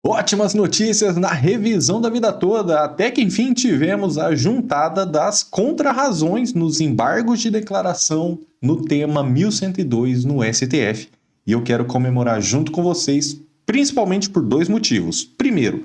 Ótimas notícias na revisão da vida toda. Até que enfim tivemos a juntada das contrarrazões nos embargos de declaração no tema 1102 no STF. E eu quero comemorar junto com vocês, principalmente por dois motivos. Primeiro,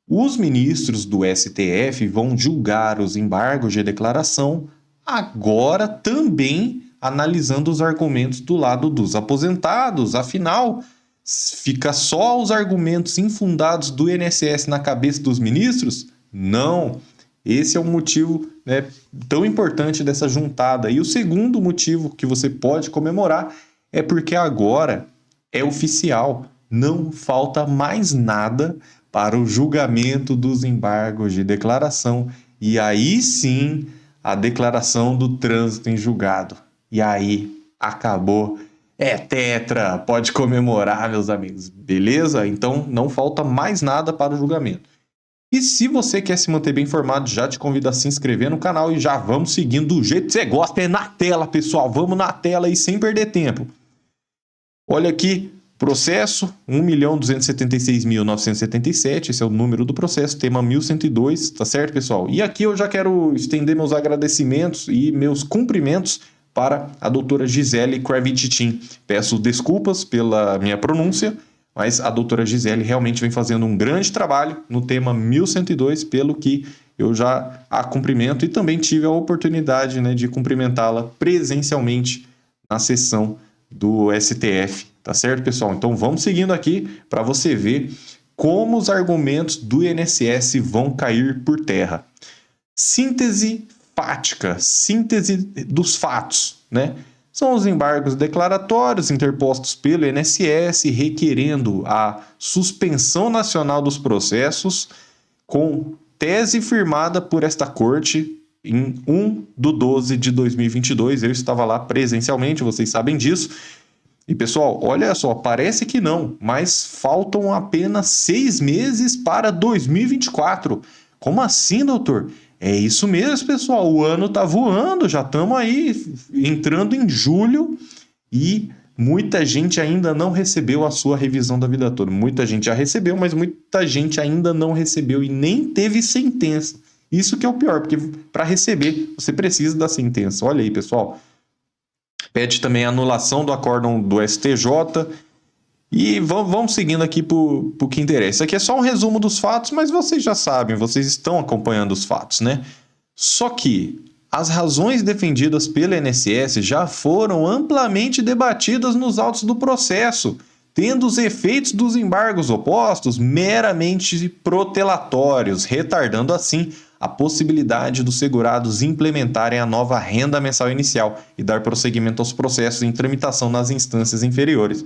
os ministros do STF vão julgar os embargos de declaração agora também analisando os argumentos do lado dos aposentados. Afinal, fica só os argumentos infundados do INSS na cabeça dos ministros? Não. Esse é o motivo, né, tão importante dessa juntada. E o segundo motivo que você pode comemorar é porque agora é oficial. Não falta mais nada para o julgamento dos embargos de declaração. E aí sim, a declaração do trânsito em julgado. E aí, acabou. É tetra, pode comemorar, meus amigos, beleza? Então não falta mais nada para o julgamento. E se você quer se manter bem informado, já te convido a se inscrever no canal e já vamos seguindo do jeito que você gosta, é na tela, pessoal. Vamos na tela aí sem perder tempo. Olha aqui, processo 1.276.977, esse é o número do processo, tema 1102, tá certo, pessoal? E aqui eu já quero estender meus agradecimentos e meus cumprimentos para a doutora Gisele Kravitchin. Peço desculpas pela minha pronúncia, mas a doutora Gisele realmente vem fazendo um grande trabalho no tema 1102, pelo que eu já a cumprimento e também tive a oportunidade, né, de cumprimentá-la presencialmente na sessão do STF, tá certo, pessoal? Então vamos seguindo aqui para você ver como os argumentos do INSS vão cair por terra. Síntese fática, síntese dos fatos, né? São os embargos declaratórios interpostos pelo INSS requerendo a suspensão nacional dos processos com tese firmada por esta corte em 1/12/2022. Eu estava lá presencialmente, vocês sabem disso. E pessoal, olha só, parece que não, mas faltam apenas 6 meses para 2024. Como assim, doutor? É isso mesmo, pessoal. O ano tá voando, já estamos aí entrando em julho e muita gente ainda não recebeu a sua revisão da vida toda. Muita gente já recebeu, mas muita gente ainda não recebeu e nem teve sentença. Isso que é o pior, porque para receber você precisa da sentença. Olha aí, pessoal. Pede também a anulação do acórdão do STJ. E vamos seguindo aqui para o que interessa. Isso aqui é só um resumo dos fatos, mas vocês já sabem, vocês estão acompanhando os fatos, né? Só que as razões defendidas pelo INSS já foram amplamente debatidas nos autos do processo, tendo os efeitos dos embargos opostos meramente protelatórios, retardando assim a possibilidade dos segurados implementarem a nova renda mensal inicial e dar prosseguimento aos processos em tramitação nas instâncias inferiores.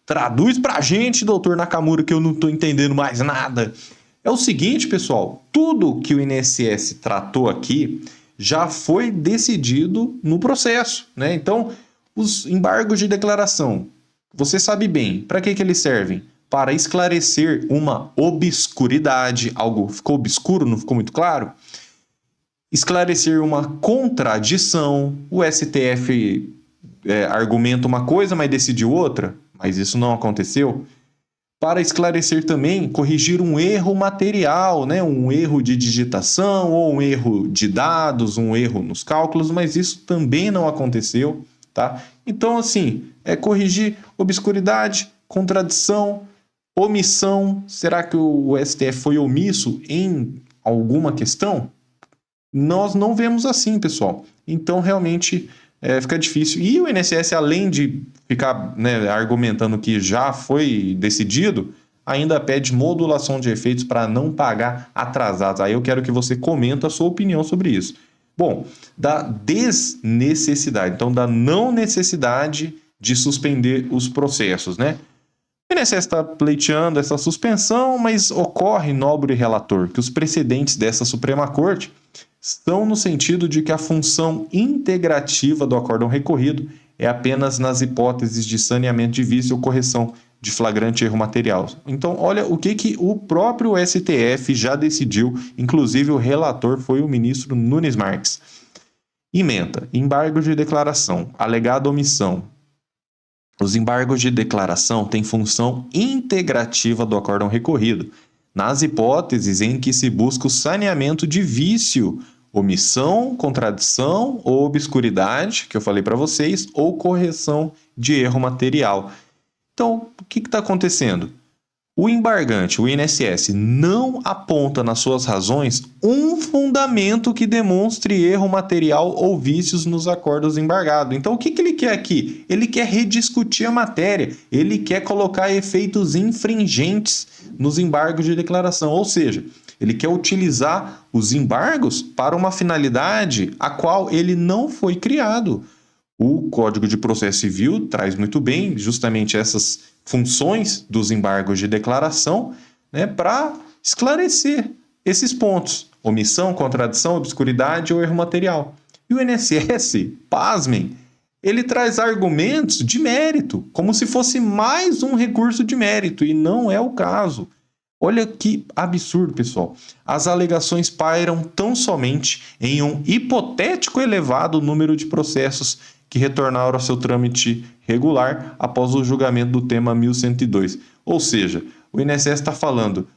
Traduz pra gente, doutor Nakamura, que eu não tô entendendo mais nada. É o seguinte, pessoal, tudo que o INSS tratou aqui já foi decidido no processo, né? Então, os embargos de declaração, você sabe bem, para que eles servem? Para esclarecer uma obscuridade, algo ficou obscuro, não ficou muito claro? Esclarecer uma contradição, o STF argumenta uma coisa, mas decidiu outra, mas isso não aconteceu. Para esclarecer também, corrigir um erro material, né? Um erro de digitação ou um erro de dados, um erro nos cálculos, mas isso também não aconteceu, tá? Então, assim, corrigir obscuridade, contradição, omissão. Será que o STF foi omisso em alguma questão? Nós não vemos assim, pessoal. Então, realmente, fica difícil. E o INSS, além de ficar, né, argumentando que já foi decidido, ainda pede modulação de efeitos para não pagar atrasados. Aí eu quero que você comente a sua opinião sobre isso. Bom, da desnecessidade, então da não necessidade de suspender os processos, né? O INSS está pleiteando essa suspensão, mas ocorre, nobre relator, que os precedentes dessa Suprema Corte estão no sentido de que a função integrativa do acórdão recorrido é apenas nas hipóteses de saneamento de vício ou correção de flagrante erro material. Então, olha o que o próprio STF já decidiu, inclusive o relator foi o ministro Nunes Marques. Ementa, embargo de declaração, alegada omissão, Os embargos de declaração têm função integrativa do acórdão recorrido, nas hipóteses em que se busca o saneamento de vício, omissão, contradição ou obscuridade, que eu falei para vocês, ou correção de erro material. Então, o que está acontecendo? O embargante, o INSS, não aponta nas suas razões um fundamento que demonstre erro material ou vícios nos acordos embargados. Então, o que ele quer aqui? Ele quer rediscutir a matéria, ele quer colocar efeitos infringentes nos embargos de declaração, ou seja, ele quer utilizar os embargos para uma finalidade a qual ele não foi criado. O Código de Processo Civil traz muito bem justamente essas funções dos embargos de declaração, né, para esclarecer esses pontos: omissão, contradição, obscuridade ou erro material. E o INSS, pasmem, ele traz argumentos de mérito, como se fosse mais um recurso de mérito, e não é o caso. Olha que absurdo, pessoal. As alegações pairam tão somente em um hipotético elevado número de processos que retornaram ao seu trâmite regular após o julgamento do tema 1102. Ou seja, o INSS está falando,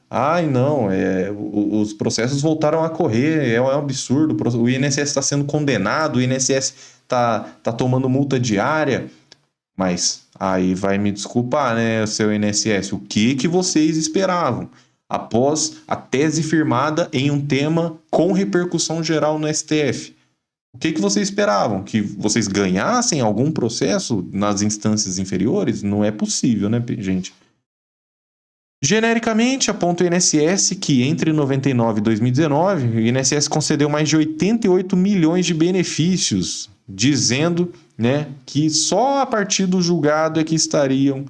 os processos voltaram a correr, é um absurdo, o INSS está sendo condenado, o INSS está tomando multa diária, mas aí vai me desculpar, né, seu INSS, o que vocês esperavam? Após a tese firmada em um tema com repercussão geral no STF. O que vocês esperavam? Que vocês ganhassem algum processo nas instâncias inferiores? Não é possível, né, gente? Genericamente, aponta o INSS que entre 99 e 2019, o INSS concedeu mais de 88 milhões de benefícios, dizendo, né, que só a partir do julgado é que estariam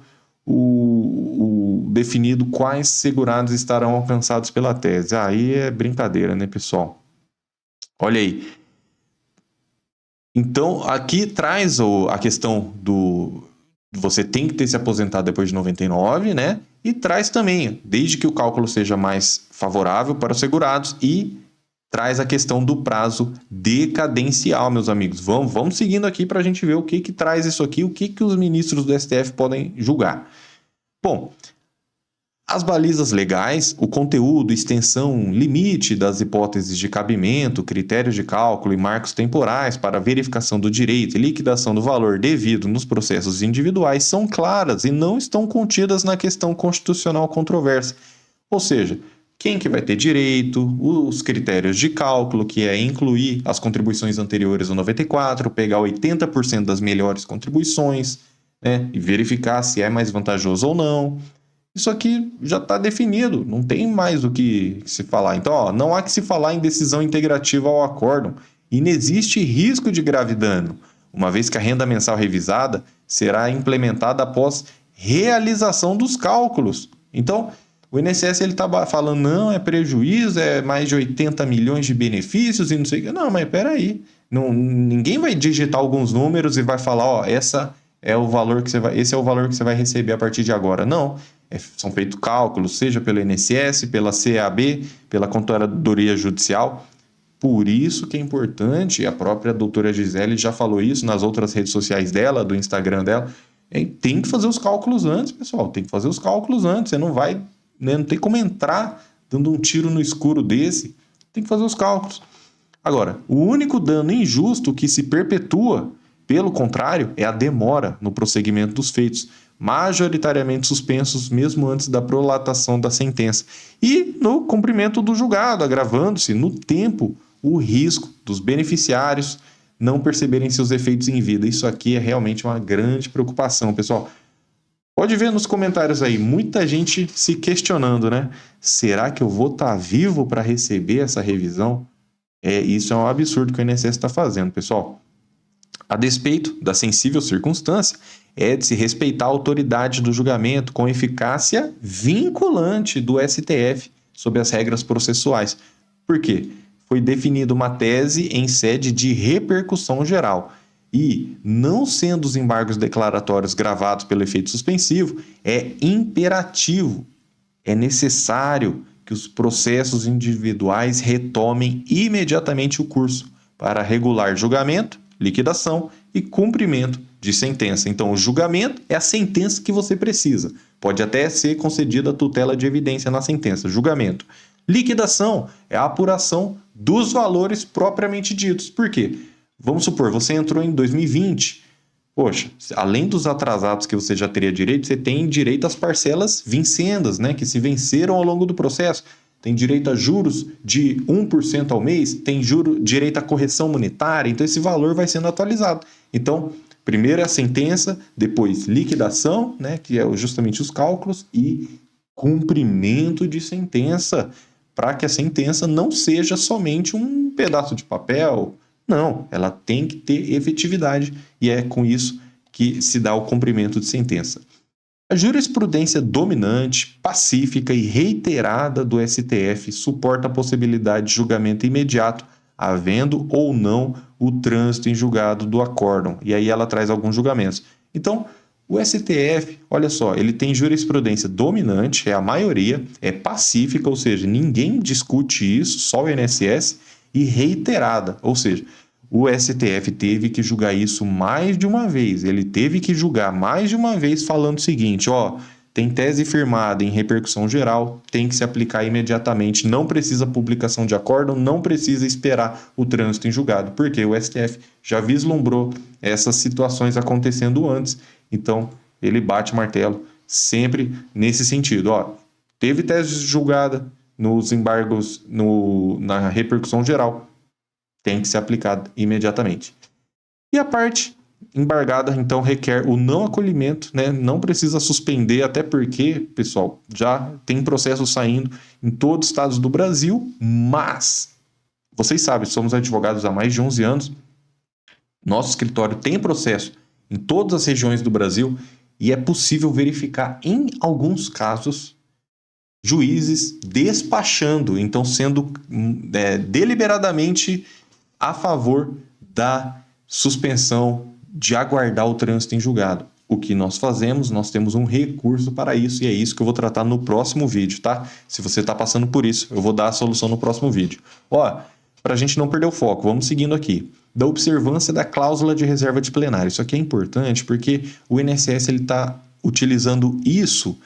definido quais segurados estarão alcançados pela tese. Aí é brincadeira, né, pessoal? Olha aí. Então, aqui traz a questão do você tem que ter se aposentado depois de 99, né? E traz também, desde que o cálculo seja mais favorável para os segurados, e traz a questão do prazo decadencial, meus amigos. Vamos seguindo aqui para a gente ver o que traz isso aqui, o que os ministros do STF podem julgar. Bom, as balizas legais, o conteúdo, extensão, limite das hipóteses de cabimento, critérios de cálculo e marcos temporais para verificação do direito e liquidação do valor devido nos processos individuais são claras e não estão contidas na questão constitucional controversa. Ou seja, quem que vai ter direito, os critérios de cálculo, que é incluir as contribuições anteriores ao 94, pegar 80% das melhores contribuições, né, e verificar se é mais vantajoso ou não. Isso aqui já está definido, não tem mais o que se falar. Então, não há que se falar em decisão integrativa ao acórdão. E não existe risco de grave dano, uma vez que a renda mensal revisada será implementada após realização dos cálculos. Então, o INSS está falando, não, é prejuízo, é mais de 80 milhões de benefícios e não sei o que. Não, mas peraí. Ninguém vai digitar alguns números e vai falar, esse é o valor que você vai receber a partir de agora. Não. São feitos cálculos, seja pelo INSS, pela CAB, pela Controladoria Judicial. Por isso que é importante, a própria doutora Gisele já falou isso nas outras redes sociais dela, do Instagram dela, tem que fazer os cálculos antes, pessoal, tem que fazer os cálculos antes, você não vai, né, não tem como entrar dando um tiro no escuro desse, tem que fazer os cálculos. Agora, o único dano injusto que se perpetua, pelo contrário, é a demora no prosseguimento dos feitos, majoritariamente suspensos mesmo antes da prolatação da sentença, e no cumprimento do julgado, agravando-se no tempo o risco dos beneficiários não perceberem seus efeitos em vida. Isso aqui é realmente uma grande preocupação, pessoal. Pode ver nos comentários aí, muita gente se questionando, né? Será que eu vou estar vivo para receber essa revisão? Isso é um absurdo que o INSS está fazendo, pessoal. A despeito da sensível circunstância, é de se respeitar a autoridade do julgamento com eficácia vinculante do STF sobre as regras processuais. Por quê? Foi definida uma tese em sede de repercussão geral e, não sendo os embargos declaratórios gravados pelo efeito suspensivo, é imperativo, é necessário que os processos individuais retomem imediatamente o curso para regular julgamento, liquidação e cumprimento de sentença. Então, o julgamento é a sentença que você precisa. Pode até ser concedida a tutela de evidência na sentença, julgamento. Liquidação é a apuração dos valores propriamente ditos. Por quê? Vamos supor, você entrou em 2020. Poxa, além dos atrasados que você já teria direito, você tem direito às parcelas vincendas, né, que se venceram ao longo do processo. Tem direito a juros de 1% ao mês, tem direito à correção monetária, então esse valor vai sendo atualizado. Então, primeiro é a sentença, depois liquidação, né, que é justamente os cálculos, e cumprimento de sentença, para que a sentença não seja somente um pedaço de papel. Não, ela tem que ter efetividade e é com isso que se dá o cumprimento de sentença. A jurisprudência dominante, pacífica e reiterada do STF suporta a possibilidade de julgamento imediato, havendo ou não o trânsito em julgado do acórdão. E aí ela traz alguns julgamentos. Então, o STF, olha só, ele tem jurisprudência dominante, é a maioria, é pacífica, ou seja, ninguém discute isso, só o INSS, e reiterada, ou seja, o STF teve que julgar isso mais de uma vez. Ele teve que julgar mais de uma vez falando o seguinte, ó, tem tese firmada em repercussão geral, tem que se aplicar imediatamente, não precisa publicação de acórdão, não precisa esperar o trânsito em julgado, porque o STF já vislumbrou essas situações acontecendo antes, então ele bate o martelo sempre nesse sentido, ó, teve tese julgada nos embargos na repercussão geral, tem que ser aplicado imediatamente. E a parte embargada, então, requer o não acolhimento, né? Não precisa suspender, até porque, pessoal, já tem processo saindo em todos os estados do Brasil, mas, vocês sabem, somos advogados há mais de 11 anos, nosso escritório tem processo em todas as regiões do Brasil e é possível verificar, em alguns casos, juízes despachando, então sendo deliberadamente a favor da suspensão de aguardar o trânsito em julgado. O que nós fazemos, nós temos um recurso para isso e é isso que eu vou tratar no próximo vídeo, tá? Se você está passando por isso, eu vou dar a solução no próximo vídeo. Ó, para a gente não perder o foco, vamos seguindo aqui. Da observância da cláusula de reserva de plenário. Isso aqui é importante porque o INSS está utilizando isso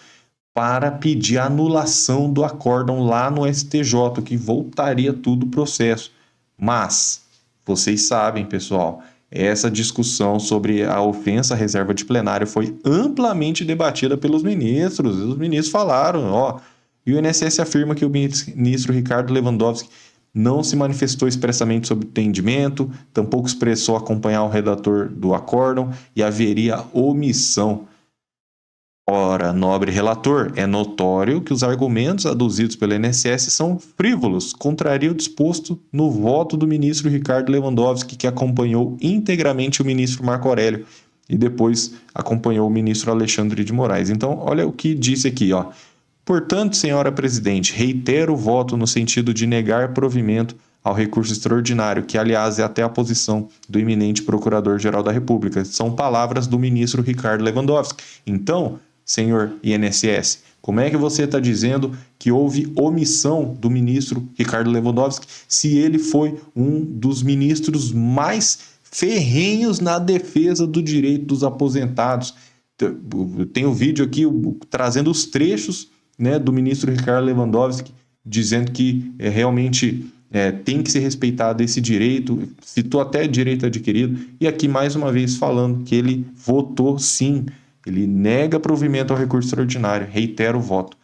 para pedir a anulação do acórdão lá no STJ, que voltaria tudo o processo. Mas, vocês sabem, pessoal, essa discussão sobre a ofensa à reserva de plenário foi amplamente debatida pelos ministros. Os ministros falaram, ó, e o INSS afirma que o ministro Ricardo Lewandowski não se manifestou expressamente sobre o entendimento, tampouco expressou acompanhar o redator do acórdão e haveria omissão. Ora, nobre relator, é notório que os argumentos aduzidos pelo INSS são frívolos, contraria o disposto no voto do ministro Ricardo Lewandowski, que acompanhou integramente o ministro Marco Aurélio e depois acompanhou o ministro Alexandre de Moraes. Então, olha o que disse aqui, ó. Portanto, senhora presidente, reitero o voto no sentido de negar provimento ao recurso extraordinário, que, aliás, é até a posição do eminente Procurador-Geral da República. São palavras do ministro Ricardo Lewandowski. Então, senhor INSS, como é que você está dizendo que houve omissão do ministro Ricardo Lewandowski se ele foi um dos ministros mais ferrenhos na defesa do direito dos aposentados? Tem um vídeo aqui trazendo os trechos, né, do ministro Ricardo Lewandowski dizendo que realmente tem que ser respeitado esse direito, citou até direito adquirido, e aqui mais uma vez falando que ele votou sim. Ele nega provimento ao recurso extraordinário, reitera o voto.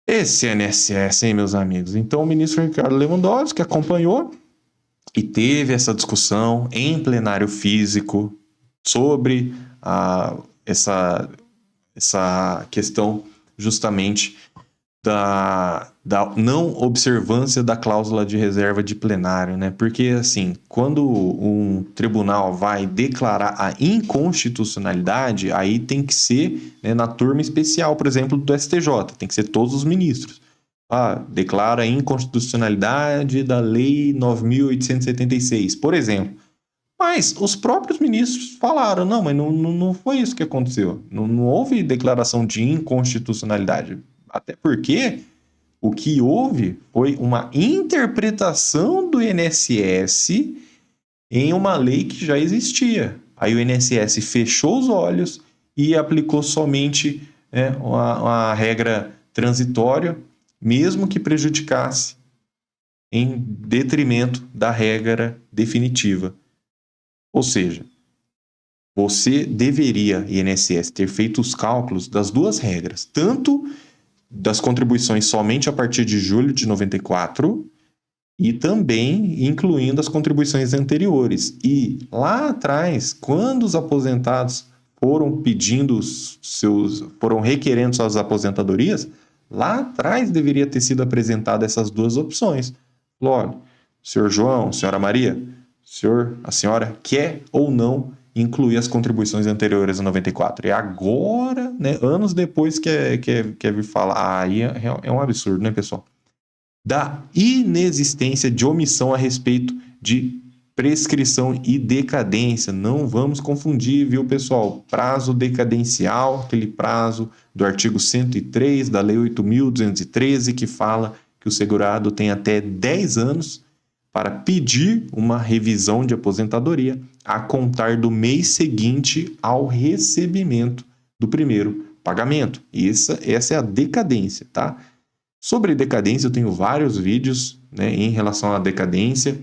Esse INSS, hein, meus amigos? Então, o ministro Ricardo Lewandowski acompanhou e teve essa discussão em plenário físico sobre essa questão justamente da não observância da cláusula de reserva de plenário, né? Porque, assim, quando um tribunal vai declarar a inconstitucionalidade, aí tem que ser, né, na turma especial, por exemplo, do STJ, tem que ser todos os ministros. Declara a inconstitucionalidade da Lei 9.876, por exemplo. Mas os próprios ministros falaram, não, mas não foi isso que aconteceu. Não houve declaração de inconstitucionalidade. Até porque o que houve foi uma interpretação do INSS em uma lei que já existia. Aí o INSS fechou os olhos e aplicou somente a regra transitória, mesmo que prejudicasse em detrimento da regra definitiva. Ou seja, você deveria, INSS, ter feito os cálculos das duas regras, tanto das contribuições somente a partir de julho de 94 e também incluindo as contribuições anteriores. E lá atrás, quando os aposentados foram pedindo foram requerendo suas aposentadorias, lá atrás deveria ter sido apresentada essas duas opções. Logo, senhor João, senhora Maria, a senhora quer ou não incluir as contribuições anteriores a 94? E agora, né, anos depois quer vir falar. Aí é um absurdo, né, pessoal? Da inexistência de omissão a respeito de prescrição e decadência. Não vamos confundir, viu, pessoal? Prazo decadencial, aquele prazo do artigo 103 da Lei 8.213, que fala que o segurado tem até 10 anos para pedir uma revisão de aposentadoria a contar do mês seguinte ao recebimento do primeiro pagamento. Essa é a decadência, tá? Sobre decadência, eu tenho vários vídeos, né, em relação à decadência.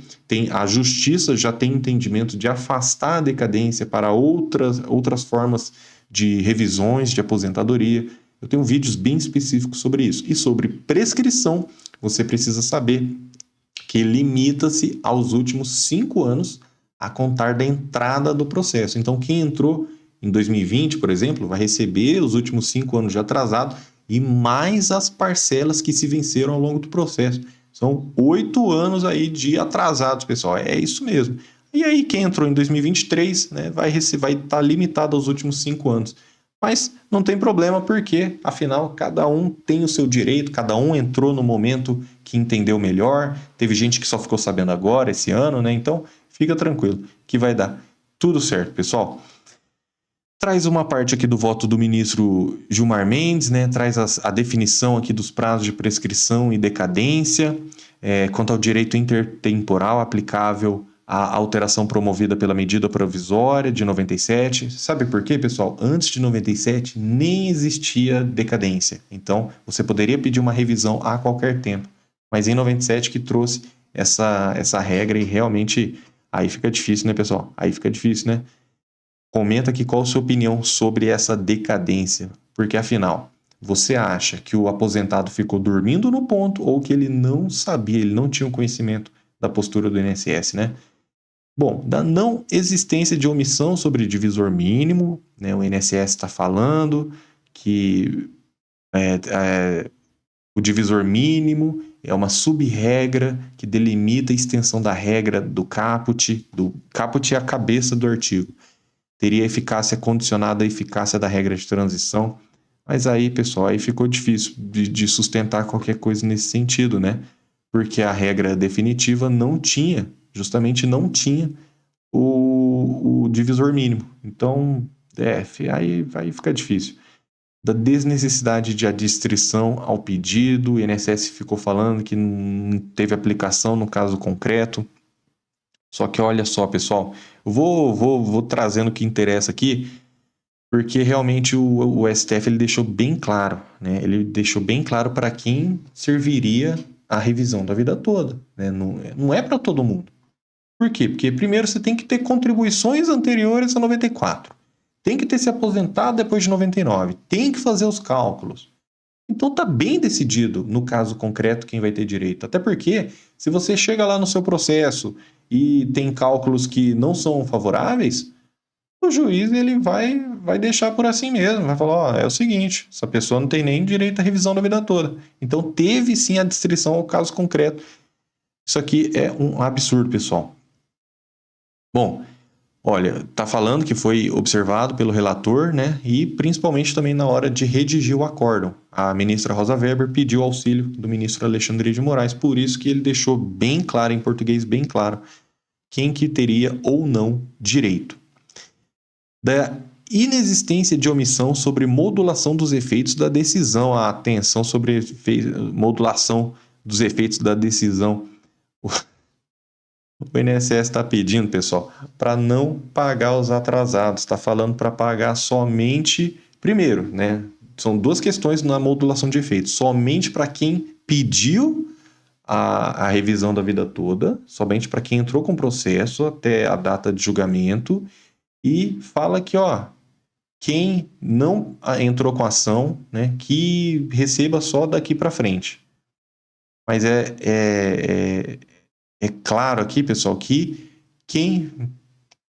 A justiça já tem entendimento de afastar a decadência para outras formas de revisões de aposentadoria. Eu tenho vídeos bem específicos sobre isso. E sobre prescrição, você precisa saber que limita-se aos últimos 5 anos a contar da entrada do processo. Então, quem entrou em 2020, por exemplo, vai receber os últimos 5 anos de atrasado e mais as parcelas que se venceram ao longo do processo. São 8 anos aí de atrasados, pessoal. É isso mesmo. E aí, quem entrou em 2023, né, vai estar limitado aos últimos 5 anos. Mas não tem problema, porque, afinal, cada um tem o seu direito, cada um entrou no momento que entendeu melhor. Teve gente que só ficou sabendo agora, esse ano, né? Então, fica tranquilo, que vai dar tudo certo, pessoal. Traz uma parte aqui do voto do ministro Gilmar Mendes, né? Traz a definição aqui dos prazos de prescrição e decadência, quanto ao direito intertemporal aplicável à alteração promovida pela medida provisória de 97. Sabe por quê, pessoal? Antes de 97 nem existia decadência. Então, você poderia pedir uma revisão a qualquer tempo. Mas em 97 que trouxe essa regra e realmente aí fica difícil, né, pessoal? Aí fica difícil, né? Comenta aqui qual a sua opinião sobre essa decadência, porque afinal, você acha que o aposentado ficou dormindo no ponto ou que ele não sabia, ele não tinha o conhecimento da postura do INSS, né? Bom, da não existência de omissão sobre divisor mínimo, né? O INSS está falando que o divisor mínimo é uma sub-regra que delimita a extensão da regra do caput. Do caput é a cabeça do artigo. Teria eficácia condicionada à eficácia da regra de transição. Mas aí, pessoal, aí ficou difícil de sustentar qualquer coisa nesse sentido, né? Porque a regra definitiva justamente não tinha o divisor mínimo. Então, aí vai ficar difícil. Da desnecessidade de adstrição ao pedido, o INSS ficou falando que não teve aplicação no caso concreto. Só que olha só, pessoal, eu vou trazendo o que interessa aqui, porque realmente o STF ele deixou bem claro, né? Ele deixou bem claro para quem serviria a revisão da vida toda, né? Não é para todo mundo. Por quê? Porque primeiro você tem que ter contribuições anteriores a 94. Tem que ter se aposentado depois de 99. Tem que fazer os cálculos. Então tá bem decidido, no caso concreto, quem vai ter direito. Até porque, se você chega lá no seu processo e tem cálculos que não são favoráveis, o juiz ele vai deixar por assim mesmo. Vai falar, é o seguinte, essa pessoa não tem nem direito à revisão da vida toda. Então teve sim a adstrição ao caso concreto. Isso aqui é um absurdo, pessoal. Bom, olha, tá falando que foi observado pelo relator, né? E principalmente também na hora de redigir o acórdão. A ministra Rosa Weber pediu auxílio do ministro Alexandre de Moraes, por isso que ele deixou bem claro, em português bem claro, quem que teria ou não direito. Da inexistência de omissão sobre modulação dos efeitos da decisão, a atenção sobre modulação dos efeitos da decisão. O INSS está pedindo, pessoal, para não pagar os atrasados. Está falando para pagar somente. Primeiro, né? São duas questões na modulação de efeitos. Somente para quem pediu a revisão da vida toda, somente para quem entrou com o processo até a data de julgamento. E fala que, ó, quem não entrou com a ação, né, que receba só daqui para frente. Mas é claro aqui, pessoal, que quem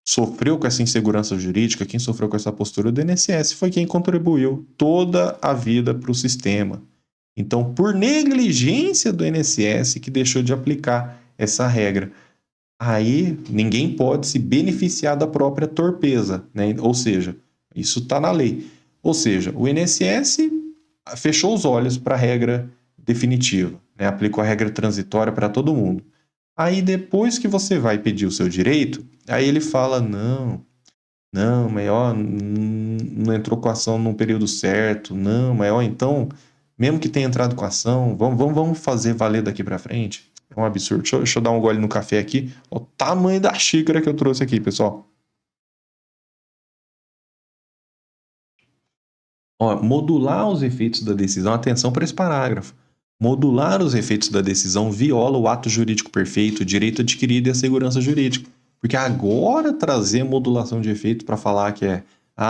sofreu com essa insegurança jurídica, quem sofreu com essa postura do INSS foi quem contribuiu toda a vida para o sistema. Então, por negligência do INSS que deixou de aplicar essa regra, aí ninguém pode se beneficiar da própria torpeza, né? Ou seja, isso está na lei. Ou seja, o INSS fechou os olhos para a regra definitiva, né? Aplicou a regra transitória para todo mundo. Aí depois que você vai pedir o seu direito, aí ele fala, não, mas ó, não entrou com a ação no período certo, não, mas ó, então, mesmo que tenha entrado com a ação, vamos fazer valer daqui para frente. É um absurdo. Deixa eu dar um gole no café aqui. Ó, o tamanho da xícara que eu trouxe aqui, pessoal. Ó, modular os efeitos da decisão, atenção para esse parágrafo. Modular os efeitos da decisão viola o ato jurídico perfeito, o direito adquirido e a segurança jurídica. Porque agora trazer modulação de efeito para falar que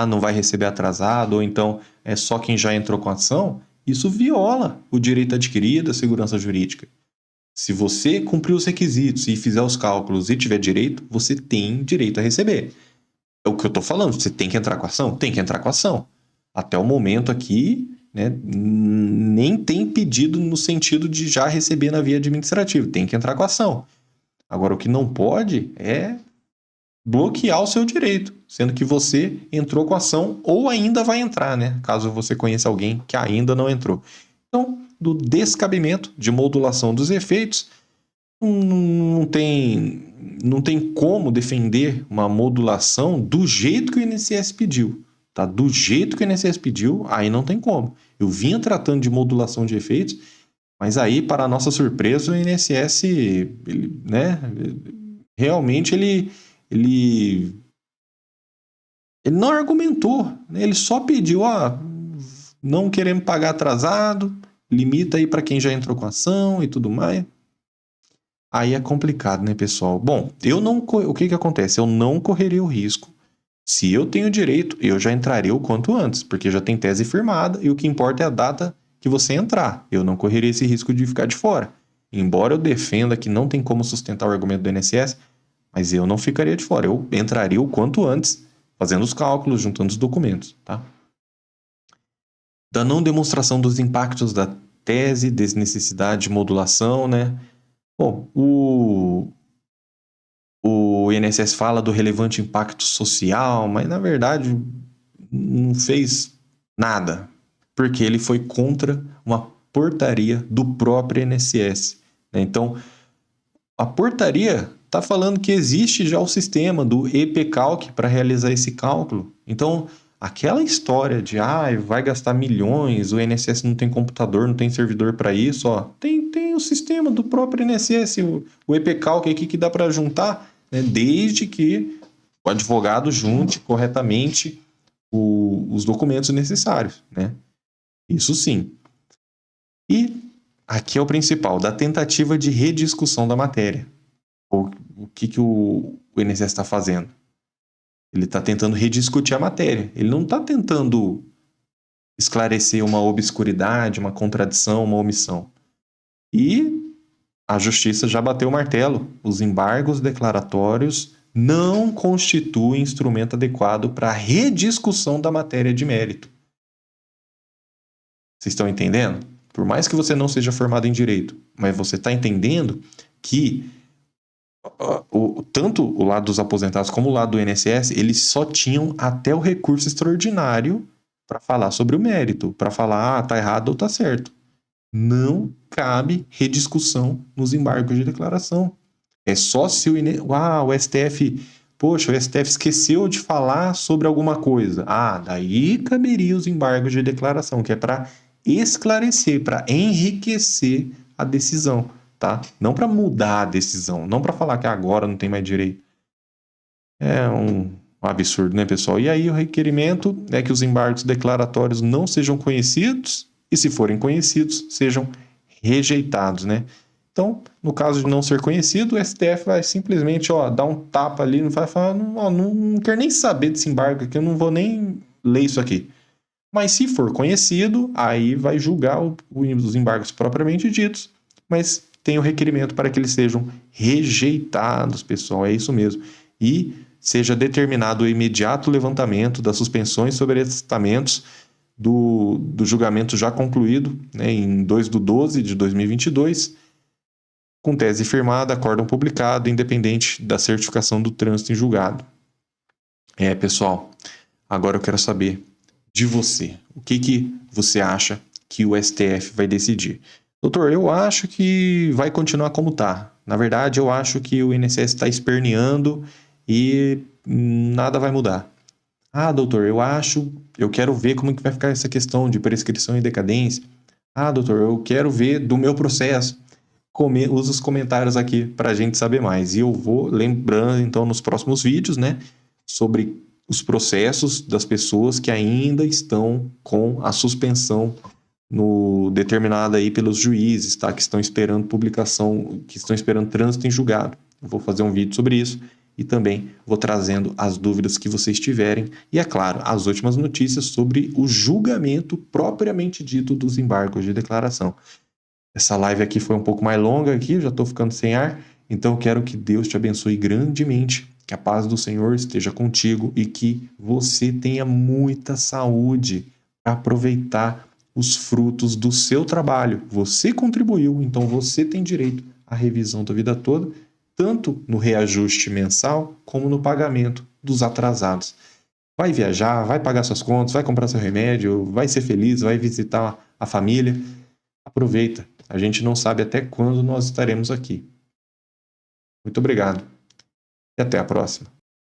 não vai receber atrasado, ou então é só quem já entrou com a ação, isso viola o direito adquirido e a segurança jurídica. Se você cumprir os requisitos e fizer os cálculos e tiver direito, você tem direito a receber. É o que eu estou falando, você tem que entrar com a ação? Tem que entrar com a ação. Até o momento aqui, né, nem tem pedido no sentido de já receber na via administrativa. Tem que entrar com a ação. Agora, o que não pode é bloquear o seu direito, sendo que você entrou com a ação ou ainda vai entrar, né? Caso você conheça alguém que ainda não entrou. Então, do descabimento de modulação dos efeitos, não tem como defender uma modulação do jeito que o INSS pediu. Tá? Do jeito que o INSS pediu, aí não tem como. Eu vinha tratando de modulação de efeitos, mas aí, para a nossa surpresa, o INSS, né, realmente ele não argumentou, né? Ele só pediu, não queremos pagar atrasado, limita aí para quem já entrou com ação e tudo mais. Aí é complicado, né, pessoal? Bom, o que acontece? Eu não correria o risco. Se eu tenho direito, eu já entraria o quanto antes, porque já tem tese firmada e o que importa é a data que você entrar. Eu não correria esse risco de ficar de fora. Embora eu defenda que não tem como sustentar o argumento do INSS, mas eu não ficaria de fora. Eu entraria o quanto antes, fazendo os cálculos, juntando os documentos, tá? Da não demonstração dos impactos da tese, desnecessidade de modulação, né? Bom, o INSS fala do relevante impacto social, mas na verdade não fez nada, porque ele foi contra uma portaria do próprio INSS, né? Então, a portaria está falando que existe já o sistema do EPCalc para realizar esse cálculo. Então, aquela história de vai gastar milhões, o INSS não tem computador, não tem servidor para isso, tem o sistema do próprio INSS, o EPCalc aqui que dá para juntar, né, desde que o advogado junte corretamente os documentos necessários, né? Isso sim. E aqui é o principal, da tentativa de rediscussão da matéria. O que o INSS está fazendo? Ele está tentando rediscutir a matéria. Ele não está tentando esclarecer uma obscuridade, uma contradição, uma omissão. E a justiça já bateu o martelo. Os embargos declaratórios não constituem instrumento adequado para a rediscussão da matéria de mérito. Vocês estão entendendo? Por mais que você não seja formado em direito, mas você está entendendo que tanto o lado dos aposentados como o lado do INSS, eles só tinham até o recurso extraordinário para falar sobre o mérito, para falar, tá errado ou tá certo. Não cabe rediscussão nos embargos de declaração. É só se o STF, o STF esqueceu de falar sobre alguma coisa. Daí caberia os embargos de declaração, que é para esclarecer, para enriquecer a decisão. tá? Não para mudar a decisão, não para falar que agora não tem mais direito. É um absurdo, né, pessoal? E aí o requerimento é que os embargos declaratórios não sejam conhecidos e, se forem conhecidos, sejam rejeitados, né? Então, no caso de não ser conhecido, o STF vai simplesmente, dar um tapa ali, não vai falar, não quero nem saber desse embargo aqui, eu não vou nem ler isso aqui. Mas se for conhecido, aí vai julgar os embargos propriamente ditos, mas tem o requerimento para que eles sejam rejeitados, pessoal, é isso mesmo. E seja determinado o imediato levantamento das suspensões sobre estamentos do julgamento já concluído, né, em 2/12 de 2022, com tese firmada, acórdão publicado, independente da certificação do trânsito em julgado. Pessoal, agora eu quero saber de você. O que você acha que o STF vai decidir? Doutor, eu acho que vai continuar como está. Na verdade, eu acho que o INSS está esperneando e nada vai mudar. Ah, doutor, eu quero ver como que vai ficar essa questão de prescrição e decadência. Ah, doutor, eu quero ver do meu processo. Usa os comentários aqui para a gente saber mais. E eu vou lembrando, então, nos próximos vídeos, né, sobre os processos das pessoas que ainda estão com a suspensão determinada aí pelos juízes, tá? Que estão esperando publicação, que estão esperando trânsito em julgado. Eu vou fazer um vídeo sobre isso e também vou trazendo as dúvidas que vocês tiverem e, é claro, as últimas notícias sobre o julgamento propriamente dito dos embargos de declaração. Essa live aqui foi um pouco mais longa aqui, já estou ficando sem ar, então eu quero que Deus te abençoe grandemente, que a paz do Senhor esteja contigo e que você tenha muita saúde para aproveitar os frutos do seu trabalho. Você contribuiu, então você tem direito à revisão da vida toda, tanto no reajuste mensal como no pagamento dos atrasados. Vai viajar, vai pagar suas contas, vai comprar seu remédio, vai ser feliz, vai visitar a família. Aproveita. A gente não sabe até quando nós estaremos aqui. Muito obrigado e até a próxima.